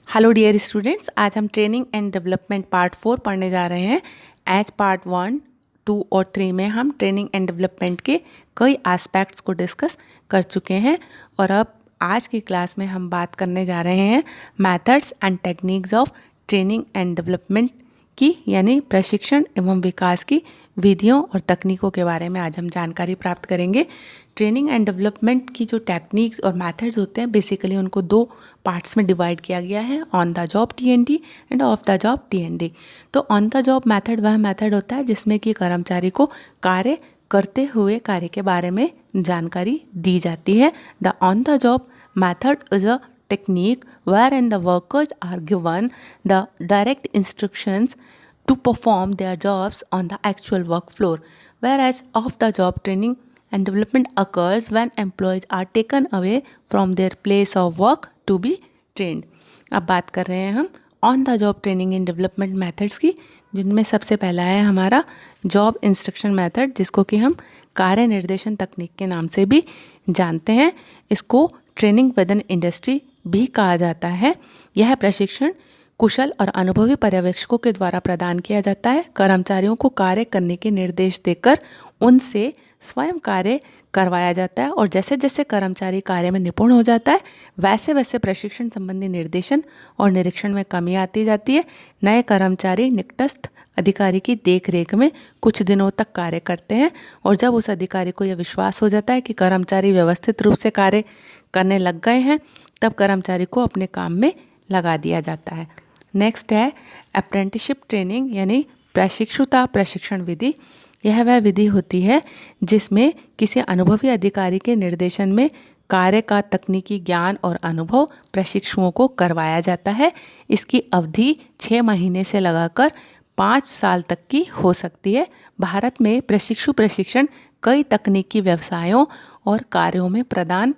Hello dear students, आज हम training and development part 4 पढ़ने जा रहे हैं। एज पार्ट 1, 2 और 3 में हम ट्रेनिंग एंड डेवलपमेंट के कई एस्पेक्ट्स को डिस्कस कर चुके हैं और अब आज की क्लास में हम बात करने जा रहे हैं methods and techniques of training and development की, यानी प्रशिक्षण एवं विकास की विधियों और तकनीकों के बारे में आज हम जानकारी प्राप्त करेंगे। ट्रेनिंग एंड डेवलपमेंट की जो टेक्निक्स और मेथड्स होते हैं, बेसिकली उनको दो पार्ट्स में डिवाइड किया गया है, on the job TND end of the job TND। तो ऑन द जॉब मेथड वह मेथड होता है जिसमें कि कर्मचारी को कार्य करते हुए कार्य के बारे में जानकारी दी जाती है। The on the job method is a technique wherein the workers are given the direct instructions to perform their jobs on the actual work floor, whereas off-the-job training and development occurs when employees are taken away from their place of work to be trained। अब बात कर रहे हैं हम on the job training and development methods की, जिनमें सबसे पहला है हमारा जॉब इंस्ट्रक्शन मेथड, जिसको कि हम कार्य निर्देशन तकनीक के नाम से भी जानते हैं। इसको ट्रेनिंग विद इन इंडस्ट्री भी कहा जाता है। यह प्रशिक्षण कुशल और अनुभवी पर्यवेक्षकों के द्वारा प्रदान किया जाता है। कर्मचारियों को कार्य करने के निर्देश देकर उनसे स्वयं कार्य करवाया जाता है और जैसे जैसे कर्मचारी कार्य में निपुण हो जाता है वैसे वैसे प्रशिक्षण संबंधी निर्देशन और निरीक्षण में कमी आती जाती है। नए कर्मचारी निकटस्थ अधिकारी की देखरेख में कुछ दिनों तक कार्य करते हैं और जब उस अधिकारी को यह विश्वास हो जाता है कि कर्मचारी व्यवस्थित रूप से कार्य करने लग गए हैं, तब कर्मचारी को अपने काम में लगा दिया जाता है। नेक्स्ट है अप्रेंटिसशिप ट्रेनिंग, यानी प्रशिक्षुता प्रशिक्षण विधि। यह वह विधि होती है जिसमें किसी अनुभवी अधिकारी के निर्देशन में कार्य का तकनीकी ज्ञान और अनुभव प्रशिक्षुओं को करवाया जाता है। इसकी अवधि 6 महीने से लगाकर 5 साल तक की हो सकती है। भारत में प्रशिक्षु प्रशिक्षण कई तकनीकी व्यवसायों और कार्यों में प्रदान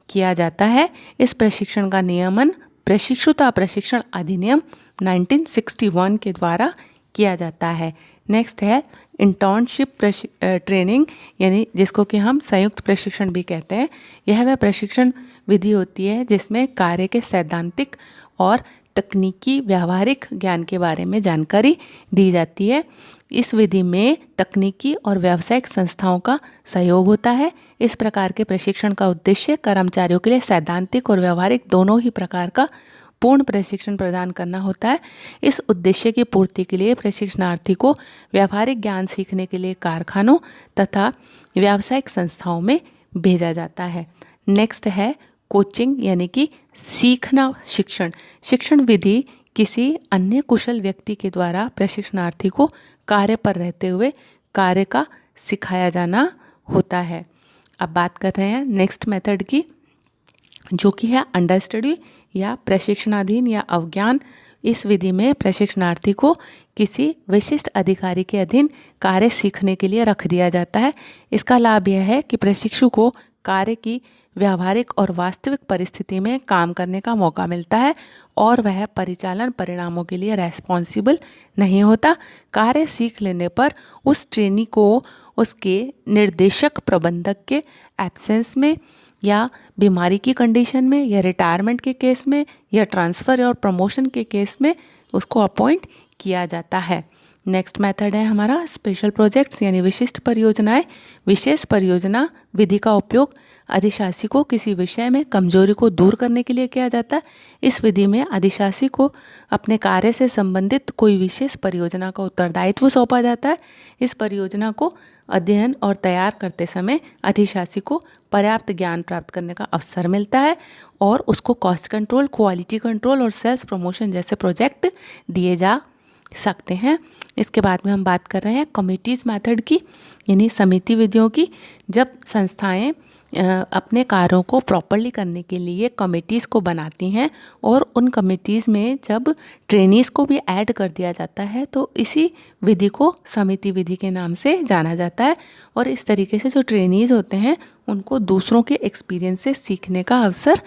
किया जाता है। इस प्रशिक्षण का नियमन प्रशिक्षुता प्रशिक्षण अधिनियम 1961 के द्वारा किया जाता है। नेक्स्ट है इंटर्नशिप ट्रेनिंग, यानी जिसको कि हम संयुक्त प्रशिक्षण भी कहते हैं। यह वह प्रशिक्षण विधि होती है जिसमें कार्य के सैद्धांतिक और तकनीकी व्यावहारिक ज्ञान के बारे में जानकारी दी जाती है। इस विधि में तकनीकी और व्यावसायिक संस्थाओं का सहयोग होता है। इस प्रकार के प्रशिक्षण का उद्देश्य कर्मचारियों के लिए सैद्धांतिक और व्यावहारिक दोनों ही प्रकार का पूर्ण प्रशिक्षण प्रदान करना होता है। इस उद्देश्य की पूर्ति के लिए प्रशिक्षणार्थी को व्यावहारिक ज्ञान सीखने के लिए कारखानों तथा व्यावसायिक संस्थाओं में भेजा जाता है। नेक्स्ट है कोचिंग, यानी कि सीखना शिक्षण। शिक्षण विधि किसी अन्य कुशल व्यक्ति के द्वारा प्रशिक्षणार्थी को कार्य पर रहते हुए कार्य का सिखाया जाना होता है। अब बात कर रहे हैं नेक्स्ट मेथड की, जो कि है अंडर स्टडी या प्रशिक्षणाधीन या अवज्ञान। इस विधि में प्रशिक्षणार्थी को किसी विशिष्ट अधिकारी के अधीन कार्य सीखने के लिए रख दिया जाता है। इसका लाभ यह है कि प्रशिक्षु को कार्य की व्यावहारिक और वास्तविक परिस्थिति में काम करने का मौका मिलता है और वह परिचालन परिणामों के लिए रेस्पॉन्सिबल नहीं होता। कार्य सीख लेने पर उस ट्रेनी को उसके निर्देशक प्रबंधक के एब्सेंस में या बीमारी की कंडीशन में या रिटायरमेंट के केस में या ट्रांसफ़र और प्रमोशन के केस में उसको अपॉइंट किया जाता है। नेक्स्ट मेथड है हमारा स्पेशल प्रोजेक्ट्स, यानी विशिष्ट परियोजनाएं। विशेष परियोजना विधि का उपयोग अधिशासी को किसी विषय में कमजोरी को दूर करने के लिए किया जाता है। इस विधि में अधिशासी को अपने कार्य से संबंधित कोई विशेष परियोजना का उत्तरदायित्व सौंपा जाता है। इस परियोजना को अध्ययन और तैयार करते समय अधिशासी को पर्याप्त ज्ञान प्राप्त करने का अवसर मिलता है और उसको कॉस्ट कंट्रोल, क्वालिटी कंट्रोल और सेल्स प्रमोशन जैसे प्रोजेक्ट दिए जा सकते हैं। इसके बाद में हम बात कर रहे हैं कमिटीज़ मेथड की, यानी समिति विधियों की। जब संस्थाएं अपने कार्यों को प्रॉपरली करने के लिए कमिटीज़ को बनाती हैं और उन कमिटीज़ में जब ट्रेनीज़ को भी ऐड कर दिया जाता है तो इसी विधि को समिति विधि के नाम से जाना जाता है और इस तरीके से जो ट्रेनीज़ होते हैं उनको दूसरों के एक्सपीरियंस से सीखने का अवसर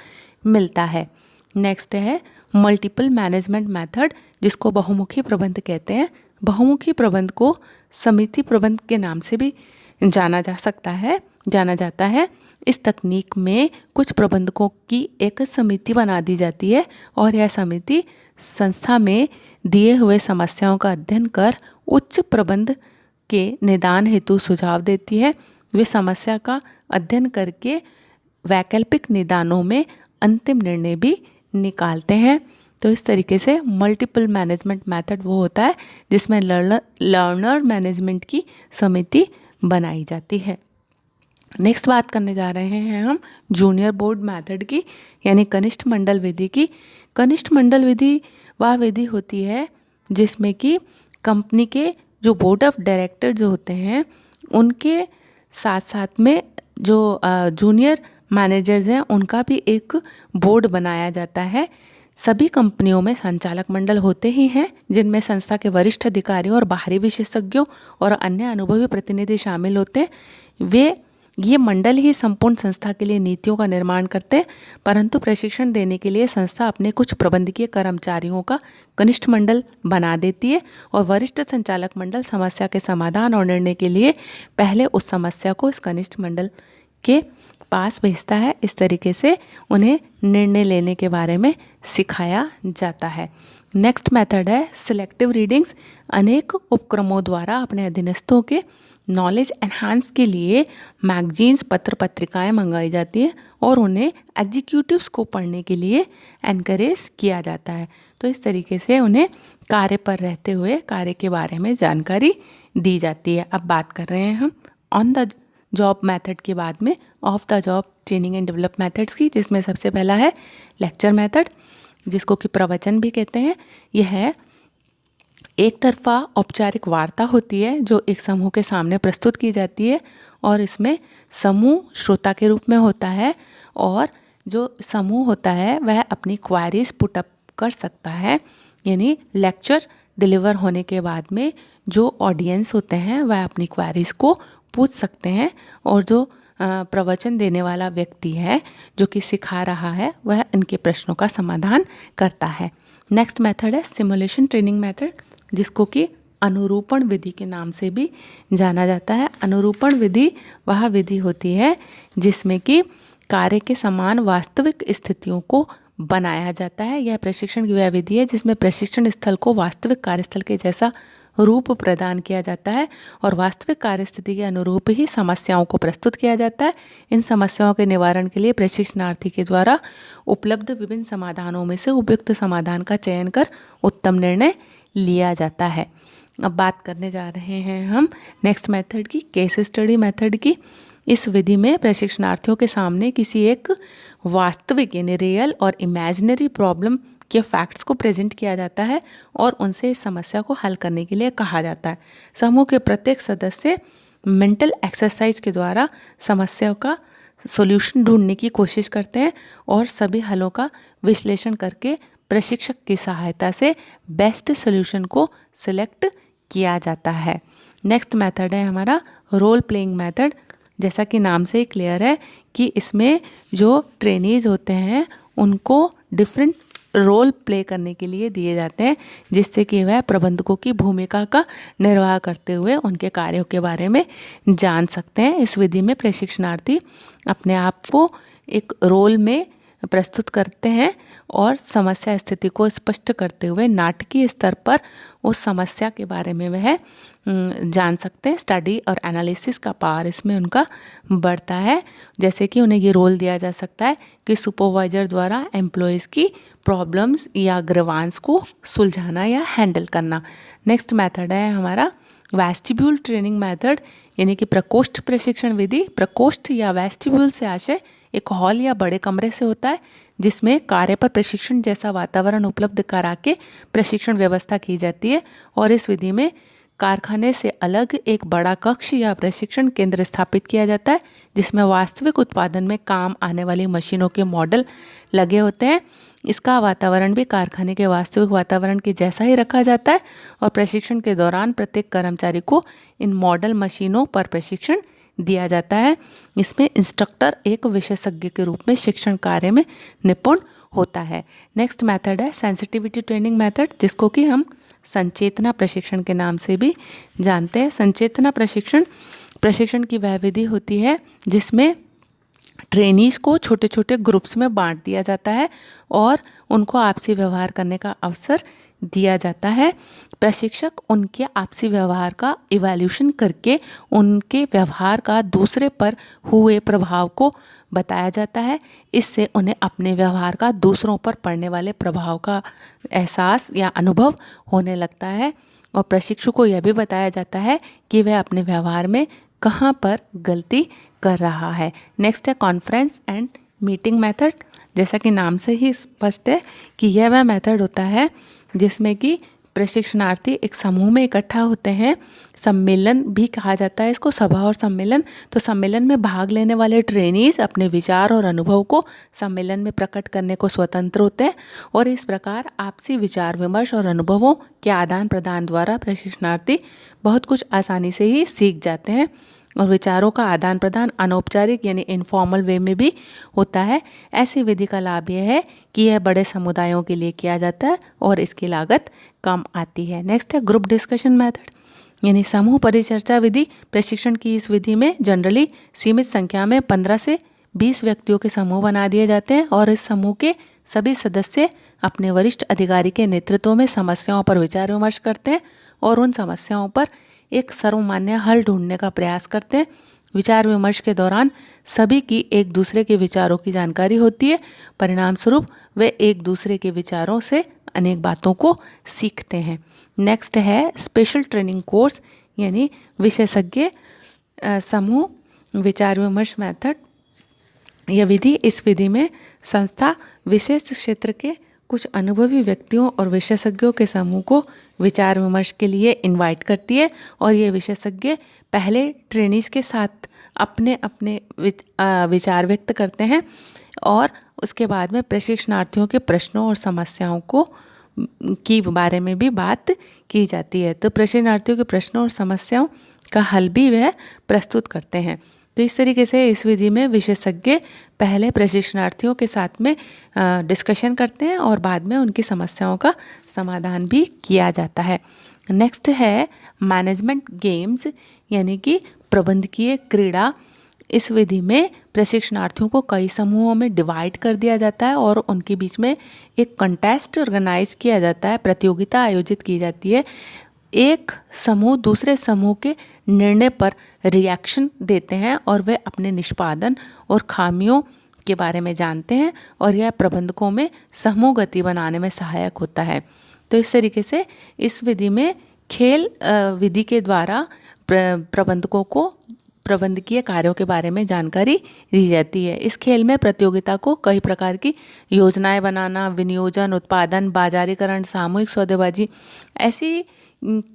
मिलता है। नेक्स्ट है मल्टीपल मैनेजमेंट मेथड, जिसको बहुमुखी प्रबंध कहते हैं। बहुमुखी प्रबंध को समिति प्रबंध के नाम से भी जाना जाता है। इस तकनीक में कुछ प्रबंधकों की एक समिति बना दी जाती है और यह समिति संस्था में दिए हुए समस्याओं का अध्ययन कर उच्च प्रबंध के निदान हेतु सुझाव देती है। वे समस्या का अध्ययन करके वैकल्पिक निदानों में अंतिम निर्णय भी निकालते हैं। तो इस तरीके से मल्टीपल मैनेजमेंट मेथड वो होता है जिसमें लर्नर मैनेजमेंट की समिति बनाई जाती है। नेक्स्ट बात करने जा रहे हैं हम जूनियर बोर्ड मेथड की, यानी कनिष्ठ मंडल विधि की। कनिष्ठ मंडल विधि वह विधि होती है जिसमें कि कंपनी के जो बोर्ड ऑफ डायरेक्टर जो होते हैं उनके साथ साथ में जो जूनियर मैनेजर्स हैं उनका भी एक बोर्ड बनाया जाता है। सभी कंपनियों में संचालक मंडल होते ही हैं जिनमें संस्था के वरिष्ठ अधिकारियों और बाहरी विशेषज्ञों और अन्य अनुभवी प्रतिनिधि शामिल होते हैं। ये मंडल ही संपूर्ण संस्था के लिए नीतियों का निर्माण करते हैं, परंतु प्रशिक्षण देने के लिए संस्था अपने कुछ प्रबंधकीय कर्मचारियों का कनिष्ठ मंडल बना देती है और वरिष्ठ संचालक मंडल समस्या के समाधान और निर्णय के लिए पहले उस समस्या को इस कनिष्ठ मंडल के पास भेजता है। इस तरीके से उन्हें निर्णय लेने के बारे में सिखाया जाता है। नेक्स्ट मेथड है सिलेक्टिव रीडिंग्स। अनेक उपक्रमों द्वारा अपने अधीनस्थों के नॉलेज एनहांस के लिए मैगजीन्स पत्र पत्रिकाएं मंगाई जाती हैं और उन्हें एग्जीक्यूटिव्स को पढ़ने के लिए एनकरेज किया जाता है। तो इस तरीके से उन्हें कार्य पर रहते हुए कार्य के बारे में जानकारी दी जाती है। अब बात कर रहे हैं हम ऑन द जॉब मेथड के बाद में of the job training and develop methods की, जिसमें सबसे पहला है लेक्चर मेथड, जिसको कि प्रवचन भी कहते हैं। यह है एक तरफा औपचारिक वार्ता होती है जो एक समूह के सामने प्रस्तुत की जाती है और इसमें समूह श्रोता के रूप में होता है और जो समूह होता है वह अपनी क्वारीज पुट अप कर सकता है। यानी लेक्चर डिलीवर होने के बाद में जो ऑडियंस होते हैं वह अपनी क्वारीज को पूछ सकते हैं और जो प्रवचन देने वाला व्यक्ति है जो कि सिखा रहा है वह इनके प्रश्नों का समाधान करता है। नेक्स्ट मेथड है सिमुलेशन ट्रेनिंग मेथड, जिसको कि अनुरूपण विधि के नाम से भी जाना जाता है। अनुरूपण विधि वह विधि होती है जिसमें कि कार्य के समान वास्तविक स्थितियों को बनाया जाता है। यह प्रशिक्षण की वह विधि है जिसमें प्रशिक्षण स्थल को वास्तविक कार्यस्थल के जैसा रूप प्रदान किया जाता है और वास्तविक कार्यस्थिति के अनुरूप ही समस्याओं को प्रस्तुत किया जाता है। इन समस्याओं के निवारण के लिए प्रशिक्षणार्थी के द्वारा उपलब्ध विभिन्न समाधानों में से उपयुक्त समाधान का चयन कर उत्तम निर्णय लिया जाता है। अब बात करने जा रहे हैं हम नेक्स्ट मेथड की, केस स्टडी मेथड की। इस विधि में प्रशिक्षणार्थियों के सामने किसी एक वास्तविक यानी रियल और इमेजिनरी प्रॉब्लम के फैक्ट्स को प्रेजेंट किया जाता है और उनसे इस समस्या को हल करने के लिए कहा जाता है। समूह के प्रत्येक सदस्य मेंटल एक्सरसाइज के द्वारा समस्या का सॉल्यूशन ढूंढने की कोशिश करते हैं और सभी हलों का विश्लेषण करके प्रशिक्षक की सहायता से बेस्ट सॉल्यूशन को सिलेक्ट किया जाता है। नेक्स्ट मेथड है हमारा रोल प्लेइंग मेथड। जैसा कि नाम से ही क्लियर है कि इसमें जो ट्रेनीज होते हैं उनको डिफरेंट रोल प्ले करने के लिए दिए जाते हैं जिससे कि वह प्रबंधकों की भूमिका का निर्वाह करते हुए उनके कार्यों के बारे में जान सकते हैं। इस विधि में प्रशिक्षणार्थी अपने आप को एक रोल में प्रस्तुत करते हैं और समस्या स्थिति को स्पष्ट करते हुए नाटकीय स्तर पर उस समस्या के बारे में वह जान सकते हैं। स्टडी और एनालिसिस का पावर इसमें उनका बढ़ता है। जैसे कि उन्हें ये रोल दिया जा सकता है कि सुपरवाइजर द्वारा एम्प्लॉयज़ की प्रॉब्लम्स या ग्रीवांस को सुलझाना या हैंडल करना। नेक्स्ट मेथड है हमारा वेस्टिब्यूल ट्रेनिंग मेथड, यानी कि प्रकोष्ठ प्रशिक्षण विधि। प्रकोष्ठ या वेस्टिब्यूल से आशय एक हॉल या बड़े कमरे से होता है जिसमें कार्य पर प्रशिक्षण जैसा वातावरण उपलब्ध करा के प्रशिक्षण व्यवस्था की जाती है और इस विधि में कारखाने से अलग एक बड़ा कक्ष या प्रशिक्षण केंद्र स्थापित किया जाता है जिसमें वास्तविक उत्पादन में काम आने वाली मशीनों के मॉडल लगे होते हैं। इसका वातावरण भी कारखाने के वास्तविक वातावरण के जैसा ही रखा जाता है और प्रशिक्षण के दौरान प्रत्येक कर्मचारी को इन मॉडल मशीनों पर प्रशिक्षण दिया जाता है। इसमें इंस्ट्रक्टर एक विशेषज्ञ के रूप में शिक्षण कार्य में निपुण होता है। नेक्स्ट मेथड है सेंसिटिविटी ट्रेनिंग मेथड, जिसको कि हम संचेतना प्रशिक्षण के नाम से भी जानते हैं। संचेतना प्रशिक्षण की वह विधि होती है जिसमें ट्रेनीज़ को छोटे छोटे ग्रुप्स में बांट दिया जाता है और उनको आपसी व्यवहार करने का अवसर दिया जाता है। प्रशिक्षक उनके आपसी व्यवहार का इवैल्यूएशन करके उनके व्यवहार का दूसरे पर हुए प्रभाव को बताया जाता है। इससे उन्हें अपने व्यवहार का दूसरों पर पड़ने वाले प्रभाव का एहसास या अनुभव होने लगता है और प्रशिक्षु को यह भी बताया जाता है कि वह अपने व्यवहार में कहाँ पर गलती कर रहा है। नेक्स्ट है कॉन्फ्रेंस एंड मीटिंग मेथड। जैसा कि नाम से ही स्पष्ट है कि यह वह मेथड होता है जिसमें कि प्रशिक्षणार्थी एक समूह में इकट्ठा होते हैं। सम्मेलन भी कहा जाता है इसको, सभा और सम्मेलन। तो सम्मेलन में भाग लेने वाले ट्रेनीज अपने विचार और अनुभव को सम्मेलन में प्रकट करने को स्वतंत्र होते हैं और इस प्रकार आपसी विचार विमर्श और अनुभवों के आदान प्रदान द्वारा प्रशिक्षणार्थी बहुत कुछ आसानी से ही सीख जाते हैं और विचारों का आदान प्रदान अनौपचारिक यानी इनफॉर्मल वे में भी होता है। ऐसी विधि का लाभ यह है कि यह बड़े समुदायों के लिए किया जाता है और इसकी लागत कम आती है। नेक्स्ट है ग्रुप डिस्कशन मेथड यानी समूह परिचर्चा विधि। प्रशिक्षण की इस विधि में जनरली सीमित संख्या में 15 से 20 व्यक्तियों के समूह बना दिए जाते हैं और इस समूह के सभी सदस्य अपने वरिष्ठ अधिकारी के नेतृत्व में समस्याओं पर विचार विमर्श करते हैं और उन समस्याओं पर एक सर्वमान्य हल ढूंढने का प्रयास करते हैं। विचार विमर्श के दौरान सभी की एक दूसरे के विचारों की जानकारी होती है। परिणाम स्वरूप वे एक दूसरे के विचारों से अनेक बातों को सीखते हैं। नेक्स्ट है स्पेशल ट्रेनिंग कोर्स यानी विशेषज्ञ समूह विचार विमर्श मेथड। यह विधि, इस विधि में संस्था विशेष क्षेत्र के कुछ अनुभवी व्यक्तियों और विशेषज्ञों के समूह को विचार विमर्श के लिए इनवाइट करती है और ये विशेषज्ञ पहले ट्रेनीज के साथ अपने अपने विचार व्यक्त करते हैं और उसके बाद में प्रशिक्षणार्थियों के प्रश्नों और समस्याओं को की बारे में भी बात की जाती है। तो प्रशिक्षणार्थियों के प्रश्नों और समस्याओं का हल भी वह प्रस्तुत करते हैं। तो इस तरीके से इस विधि में विशेषज्ञ पहले प्रशिक्षणार्थियों के साथ में डिस्कशन करते हैं और बाद में उनकी समस्याओं का समाधान भी किया जाता है। नेक्स्ट है मैनेजमेंट गेम्स यानी कि प्रबंधकीय क्रीड़ा। इस विधि में प्रशिक्षणार्थियों को कई समूहों में डिवाइड कर दिया जाता है और उनके बीच में एक कंटेस्ट ऑर्गेनाइज किया जाता है, प्रतियोगिता आयोजित की जाती है। एक समूह दूसरे समूह के निर्णय पर रिएक्शन देते हैं और वे अपने निष्पादन और खामियों के बारे में जानते हैं और यह प्रबंधकों में समूह गति बनाने में सहायक होता है। तो इस तरीके से इस विधि में खेल विधि के द्वारा प्रबंधकों को प्रबंधकीय कार्यों के बारे में जानकारी दी जाती है। इस खेल में प्रतियोगिता को कई प्रकार की योजनाएं बनाना, विनियोजन, उत्पादन, बाजारीकरण, सामूहिक सौदेबाजी, ऐसी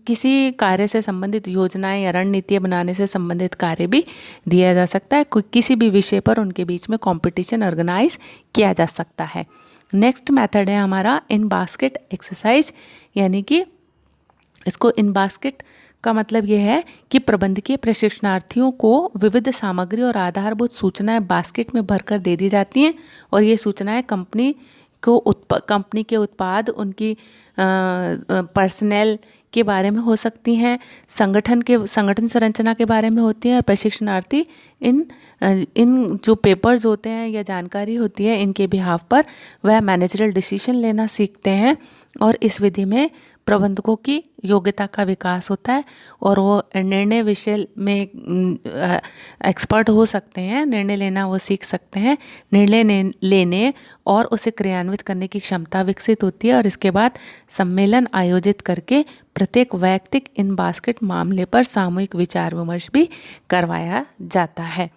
किसी कार्य से संबंधित योजनाएं या रणनीतियाँ बनाने से संबंधित कार्य भी दिया जा सकता है। किसी भी विषय पर उनके बीच में कंपटीशन ऑर्गेनाइज किया जा सकता है। नेक्स्ट मेथड है हमारा इन बास्केट एक्सरसाइज यानी कि इसको इन बास्केट का मतलब ये है कि प्रबंधकीय प्रशिक्षणार्थियों को विविध सामग्री और आधारभूत सूचनाएं बास्केट में भरकर दे दी जाती हैं और ये सूचनाएं कंपनी के उत्पाद, उनकी पर्सनल के बारे में हो सकती हैं, संगठन संरचना के बारे में होती हैं। प्रशिक्षणार्थी इन जो पेपर्स होते हैं या जानकारी होती है इनके बिहाफ पर वह मैनेजरल डिसीजन लेना सीखते हैं और इस विधि में प्रबंधकों की योग्यता का विकास होता है और वो निर्णय विषय में एक्सपर्ट हो सकते हैं, निर्णय लेना वो सीख सकते हैं, निर्णय लेने और उसे क्रियान्वित करने की क्षमता विकसित होती है और इसके बाद सम्मेलन आयोजित करके प्रत्येक वैयक्तिक इन बास्केट मामले पर सामूहिक विचार विमर्श भी करवाया जाता है।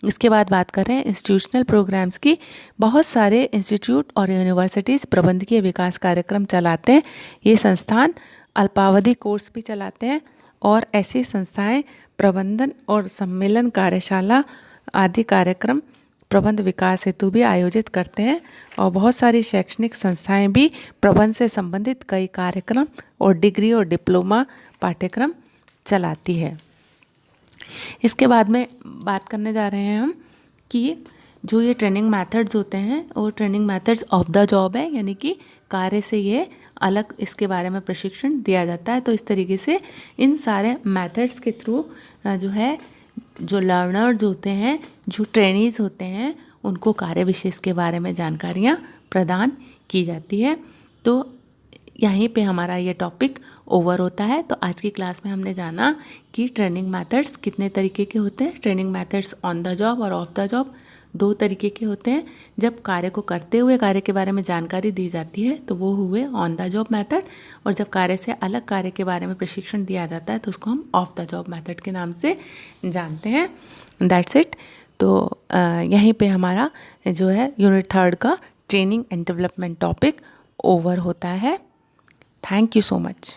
इसके बाद बात करें इंस्टीट्यूशनल प्रोग्राम्स की। बहुत सारे इंस्टीट्यूट और यूनिवर्सिटीज़ प्रबंधकीय विकास कार्यक्रम चलाते हैं। ये संस्थान अल्पावधि कोर्स भी चलाते हैं और ऐसी संस्थाएं प्रबंधन और सम्मेलन कार्यशाला आदि कार्यक्रम प्रबंध विकास हेतु भी आयोजित करते हैं और बहुत सारी शैक्षणिक संस्थाएं भी प्रबंध से संबंधित कई कार्यक्रम और डिग्री और डिप्लोमा पाठ्यक्रम चलाती है। इसके बाद में बात करने जा रहे हैं हम कि जो ये ट्रेनिंग मेथड्स होते हैं वो training methods of the job है यानी कि कार्य से ये अलग इसके बारे में प्रशिक्षण दिया जाता है। तो इस तरीके से इन सारे मेथड्स के थ्रू जो है जो लर्नर्स होते हैं, जो ट्रेनीज होते हैं, उनको कार्य विशेष के बारे में जानकारियाँ प्रदान की जाती है। तो यहीं पे हमारा ये टॉपिक ओवर होता है। तो आज की क्लास में हमने जाना कि ट्रेनिंग मेथड्स कितने तरीके के होते हैं। Training methods on the job और ऑफ द जॉब 2 तरीके के होते हैं। जब कार्य को करते हुए कार्य के बारे में जानकारी दी जाती है तो वो हुए ऑन द जॉब मेथड, और जब कार्य से अलग कार्य के बारे में प्रशिक्षण दिया जाता है तो उसको हम ऑफ द जॉब मेथड के नाम से जानते हैं। That's it. तो यहीं पे हमारा जो है यूनिट 3 का training and development topic over होता है। Thank you so much.